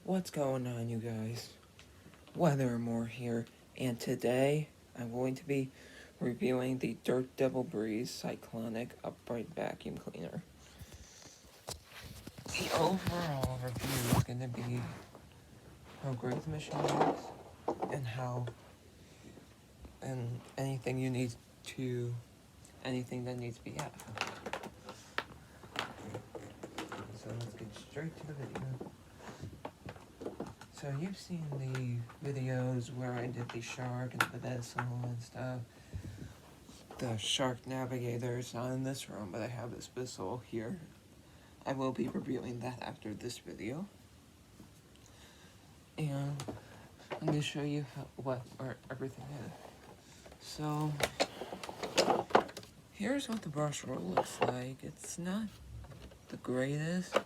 What's going on, you guys? Weathermore here, and today I'm going to be reviewing the Dirt Devil Breeze Cyclonic Upright Vacuum Cleaner. The overall review is going to be how great the machine is, and anything that needs to be added. So let's get straight to the video. So you've seen the videos where I did the shark and the vessel and stuff. The shark navigator is not in this room, but I have this vessel here. I will be reviewing that after this video. And I'm going to show you where everything is. So, here's what the brush roll looks like. It's not the greatest.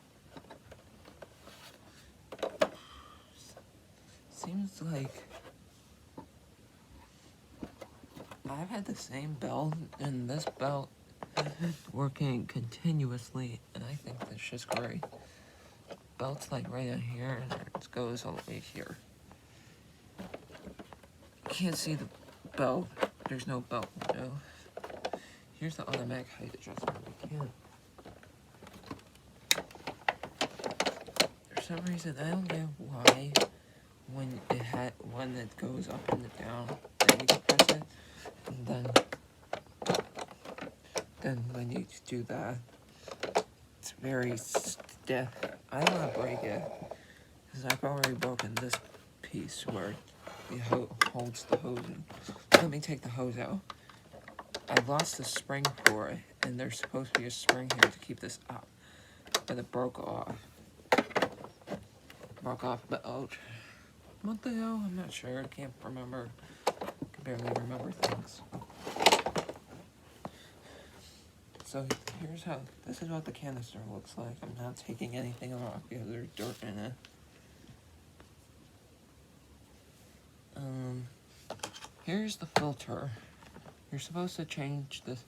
Seems like I've had the same belt, and this belt working continuously, and I think that's just great. Belt's like right in here, and it goes all the way here. You can't see the belt. There's no belt window. Here's the automatic height adjustment. We can't. For some reason, I don't get why when it goes up and down, then you can press it, and then when you do that, it's very stiff. I don't want to break it, because I've already broken this piece where it holds the hose in. Let me take the hose out. I lost the spring for it, and there's supposed to be a spring here to keep this up, but it broke off. But what the hell? I'm not sure. I can't remember. I can barely remember things. So this is what the canister looks like. I'm not taking anything off because there's dirt in it. Here's the filter. You're supposed to change this.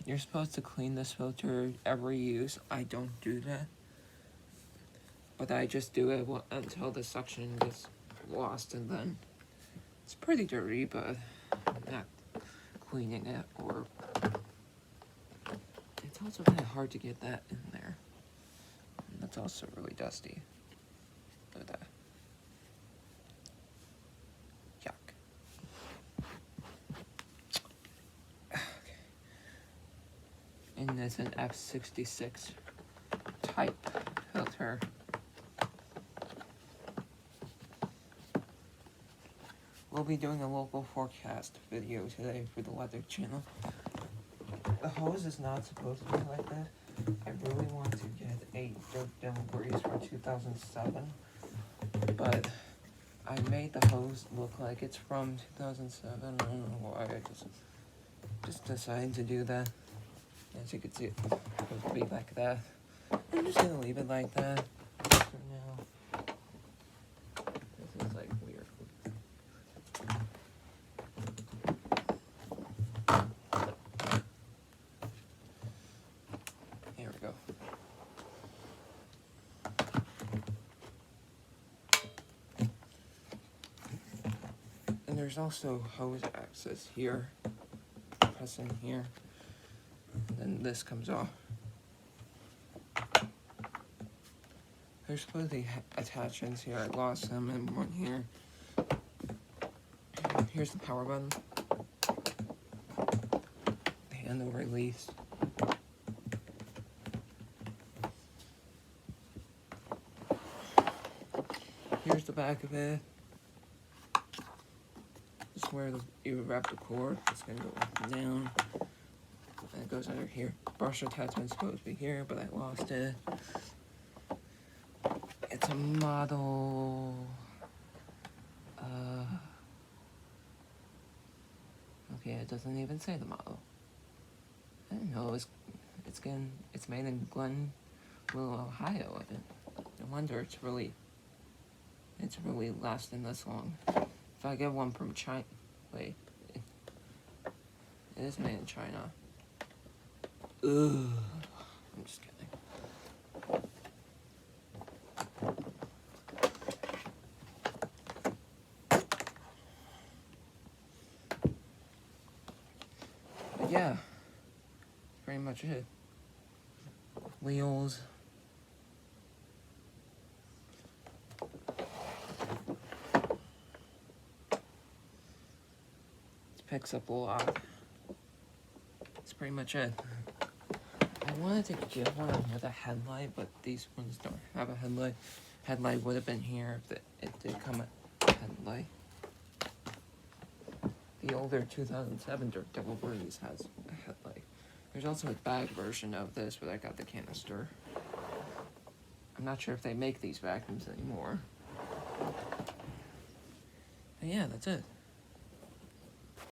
You're supposed to clean this filter every use. I don't do that. But I just do it until the suction gets lost, and then it's pretty dirty, but I'm not cleaning it, or it's also kind of hard to get that in there. And that's also really dusty. Look at that. Yuck. Okay. And it's an F66 type filter. We'll be doing a local forecast video today for the weather channel. The hose is not supposed to be like that. I really want to get a Dirt Devil Breeze from 2007, but I made the hose look like it's from 2007. I don't know why. I just decided to do that. As you can see, it would be like that. I'm just gonna leave it like that for now. This is like weird. Here we go. And there's also hose access here. Press in here. And then this comes off. There's supposed to be attachments here. I lost them in one here. Here's the power button. The handle release. Here's the back of it. This is where you wrap the cord. It's gonna go up and down. And it goes under here. Brush attachment's supposed to be here, but I lost it. It's a model. Okay, it doesn't even say the model. I didn't know it's made in Glenville, Ohio. No wonder it's really lasting this long. If I get one from China, wait, it is made in China. Ugh, I'm just kidding. yeah, pretty much it. Wheels. It picks up a lot. That's pretty much it. I wanted to get one with a headlight, but these ones don't have a headlight. Headlight would have been here if it did come with a headlight. The older 2007 Dirt Devil Breeze has a headlight. There's also a bag version of this, but I got the canister. I'm not sure if they make these vacuums anymore. But yeah, that's it.